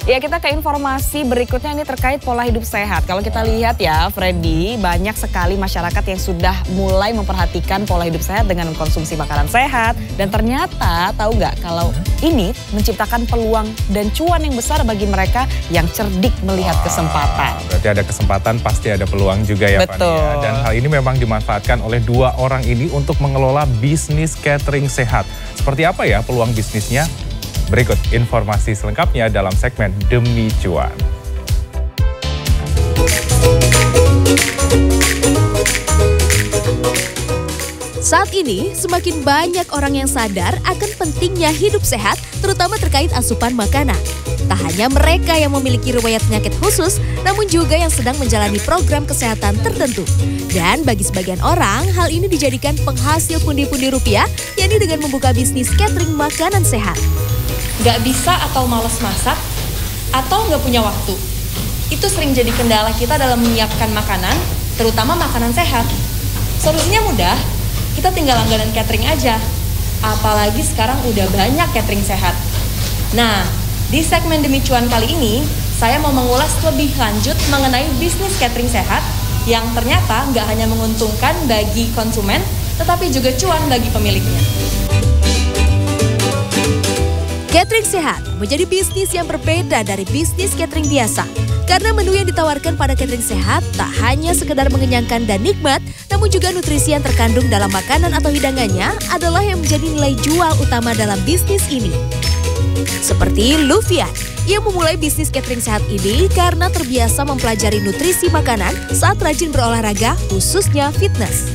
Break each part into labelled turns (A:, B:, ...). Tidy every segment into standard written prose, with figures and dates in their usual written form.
A: Ya, kita ke informasi berikutnya ini terkait pola hidup sehat. Kalau kita lihat ya, Freddy, banyak sekali masyarakat yang sudah mulai memperhatikan pola hidup sehat dengan mengkonsumsi makanan sehat. Dan ternyata, tahu nggak kalau ini menciptakan peluang dan cuan yang besar bagi mereka yang cerdik melihat kesempatan.
B: Berarti ada kesempatan, pasti ada peluang juga ya,
A: Betul.
B: Fania. Dan hal ini memang dimanfaatkan oleh dua orang ini untuk mengelola bisnis catering sehat. Seperti apa ya peluang bisnisnya? Berikut informasi selengkapnya dalam segmen Demi Cuan.
C: Saat ini, semakin banyak orang yang sadar akan pentingnya hidup sehat, terutama terkait asupan makanan. Tak hanya mereka yang memiliki riwayat penyakit khusus, namun juga yang sedang menjalani program kesehatan tertentu. Dan bagi sebagian orang, hal ini dijadikan penghasil pundi-pundi rupiah, yakni dengan membuka bisnis catering makanan sehat.
D: Gak bisa atau males masak, atau gak punya waktu. Itu sering jadi kendala kita dalam menyiapkan makanan, terutama makanan sehat. Solusinya mudah, kita tinggal langganan catering aja. Apalagi sekarang udah banyak catering sehat. Nah, di segmen Demi Cuan kali ini, saya mau mengulas lebih lanjut mengenai bisnis catering sehat yang ternyata gak hanya menguntungkan bagi konsumen, tetapi juga cuan bagi pemiliknya.
C: Catering sehat menjadi bisnis yang berbeda dari bisnis catering biasa. Karena menu yang ditawarkan pada catering sehat tak hanya sekedar mengenyangkan dan nikmat, namun juga nutrisi yang terkandung dalam makanan atau hidangannya adalah yang menjadi nilai jual utama dalam bisnis ini. Seperti Lufian, ia memulai bisnis catering sehat ini karena terbiasa mempelajari nutrisi makanan saat rajin berolahraga, khususnya fitness.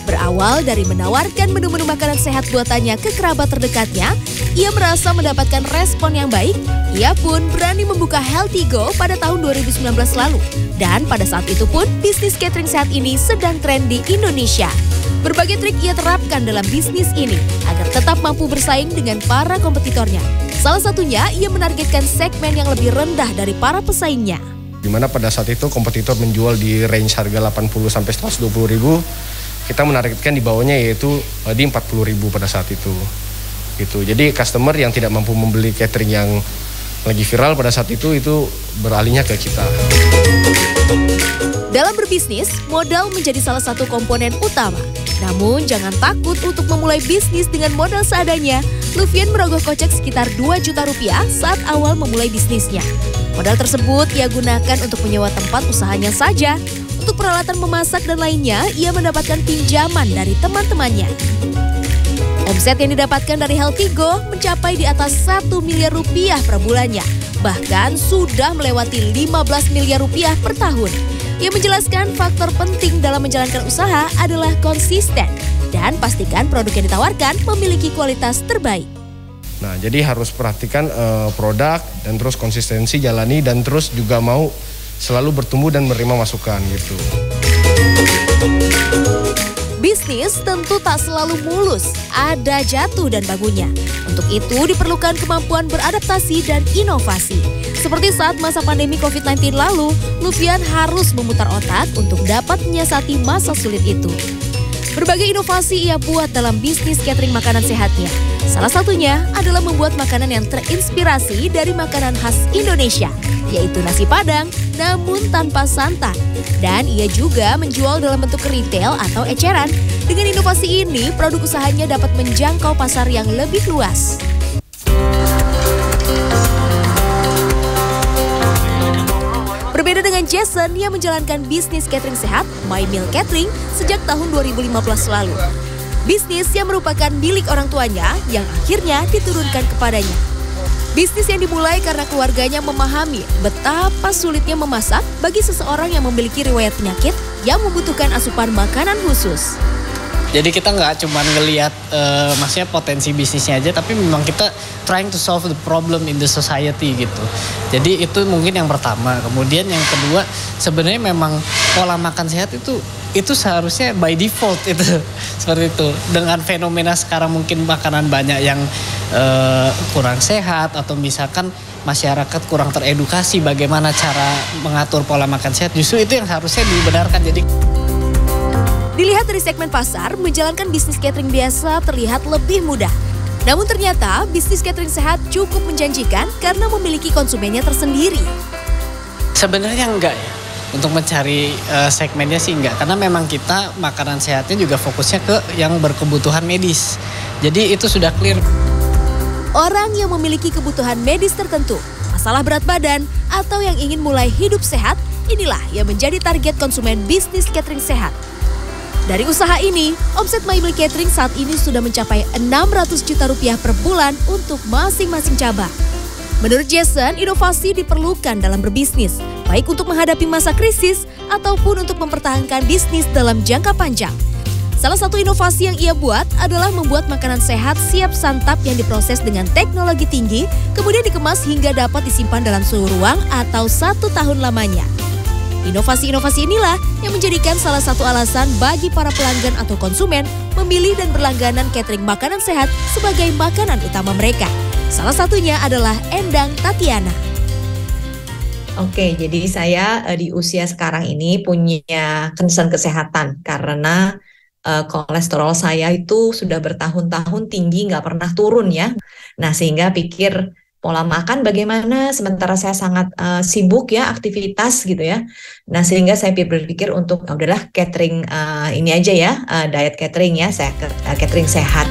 C: Berawal dari menawarkan menu-menu makanan sehat buatannya ke kerabat terdekatnya, ia merasa mendapatkan respon yang baik. Ia pun berani membuka Healthy Go pada tahun 2019 lalu. Dan pada saat itu pun, bisnis catering sehat ini sedang tren di Indonesia. Berbagai trik ia terapkan dalam bisnis ini agar tetap mampu bersaing dengan para kompetitornya. Salah satunya, ia menargetkan segmen yang lebih rendah dari para pesaingnya.
E: Di mana pada saat itu kompetitor menjual di range harga 80 sampai 120 ribu, kita menargetkan di bawahnya yaitu di 40 ribu pada saat itu. Gitu. Jadi customer yang tidak mampu membeli catering yang lagi viral pada saat itu beralihnya ke kita.
C: Dalam berbisnis, modal menjadi salah satu komponen utama. Namun jangan takut untuk memulai bisnis dengan modal seadanya. Lufian merogoh kocek sekitar 2 juta rupiah saat awal memulai bisnisnya. Modal tersebut ia gunakan untuk menyewa tempat usahanya saja. Untuk peralatan memasak dan lainnya, ia mendapatkan pinjaman dari teman-temannya. Omset yang didapatkan dari Healthy Go mencapai di atas 1 miliar rupiah per bulannya. Bahkan sudah melewati 15 miliar rupiah per tahun. Ia menjelaskan faktor penting dalam menjalankan usaha adalah konsisten dan pastikan produk yang ditawarkan memiliki kualitas terbaik.
E: Nah, jadi harus perhatikan produk dan terus konsistensi jalani dan terus juga mau selalu bertumbuh dan menerima masukan gitu.
C: Bisnis tentu tak selalu mulus, ada jatuh dan bangunnya. Untuk itu diperlukan kemampuan beradaptasi dan inovasi. Seperti saat masa pandemi COVID-19 lalu, Lufian harus memutar otak untuk dapat menyiasati masa sulit itu. Berbagai inovasi ia buat dalam bisnis catering makanan sehatnya. Salah satunya adalah membuat makanan yang terinspirasi dari makanan khas Indonesia, yaitu nasi Padang namun tanpa santan. Dan ia juga menjual dalam bentuk retail atau eceran. Dengan inovasi ini, produk usahanya dapat menjangkau pasar yang lebih luas. Berbeda dengan Jason yang menjalankan bisnis catering sehat, My Meal Catering, sejak tahun 2015 lalu. Bisnis yang merupakan milik orang tuanya yang akhirnya diturunkan kepadanya. Bisnis yang dimulai karena keluarganya memahami betapa sulitnya memasak bagi seseorang yang memiliki riwayat penyakit yang membutuhkan asupan makanan khusus.
F: Jadi kita nggak cuma ngelihat maksudnya potensi bisnisnya aja, tapi memang kita trying to solve the problem in the society gitu. Jadi itu mungkin yang pertama. Kemudian yang kedua, sebenarnya memang pola makan sehat itu seharusnya by default itu seperti itu. Dengan fenomena sekarang mungkin makanan banyak yang kurang sehat atau misalkan masyarakat kurang teredukasi bagaimana cara mengatur pola makan sehat, justru itu yang seharusnya dibenarkan. Jadi
C: dilihat dari segmen pasar, menjalankan bisnis catering biasa terlihat lebih mudah. Namun ternyata bisnis catering sehat cukup menjanjikan karena memiliki konsumennya tersendiri.
F: Sebenarnya enggak ya. Untuk mencari segmennya sih enggak, karena memang kita makanan sehatnya juga fokusnya ke yang berkebutuhan medis. Jadi itu sudah clear.
C: Orang yang memiliki kebutuhan medis tertentu, masalah berat badan, atau yang ingin mulai hidup sehat, inilah yang menjadi target konsumen bisnis catering sehat. Dari usaha ini, omset MyMeal Catering saat ini sudah mencapai 600 juta rupiah per bulan untuk masing-masing cabang. Menurut Jason, inovasi diperlukan dalam berbisnis, baik untuk menghadapi masa krisis ataupun untuk mempertahankan bisnis dalam jangka panjang. Salah satu inovasi yang ia buat adalah membuat makanan sehat siap santap yang diproses dengan teknologi tinggi, kemudian dikemas hingga dapat disimpan dalam suhu ruang atau 1 tahun lamanya. Inovasi-inovasi inilah yang menjadikan salah satu alasan bagi para pelanggan atau konsumen memilih dan berlangganan catering makanan sehat sebagai makanan utama mereka. Salah satunya adalah Endang Tatiana.
G: Oke, jadi saya di usia sekarang ini punya concern kesehatan karena kolesterol saya itu sudah bertahun-tahun tinggi, nggak pernah turun ya. Nah, sehingga pikir pola makan bagaimana, sementara saya sangat sibuk ya, aktivitas gitu ya. Nah, sehingga saya berpikir untuk udahlah catering ini aja ya, diet catering ya, saya catering sehat.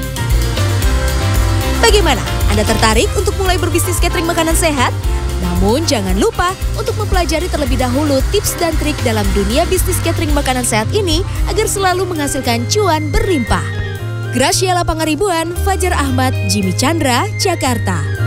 C: Bagaimana? Anda tertarik untuk mulai berbisnis catering makanan sehat? Namun jangan lupa untuk mempelajari terlebih dahulu tips dan trik dalam dunia bisnis catering makanan sehat ini agar selalu menghasilkan cuan berlimpah. Graciela Pangaribuan, Fajar Ahmad, Jimmy Chandra, Jakarta.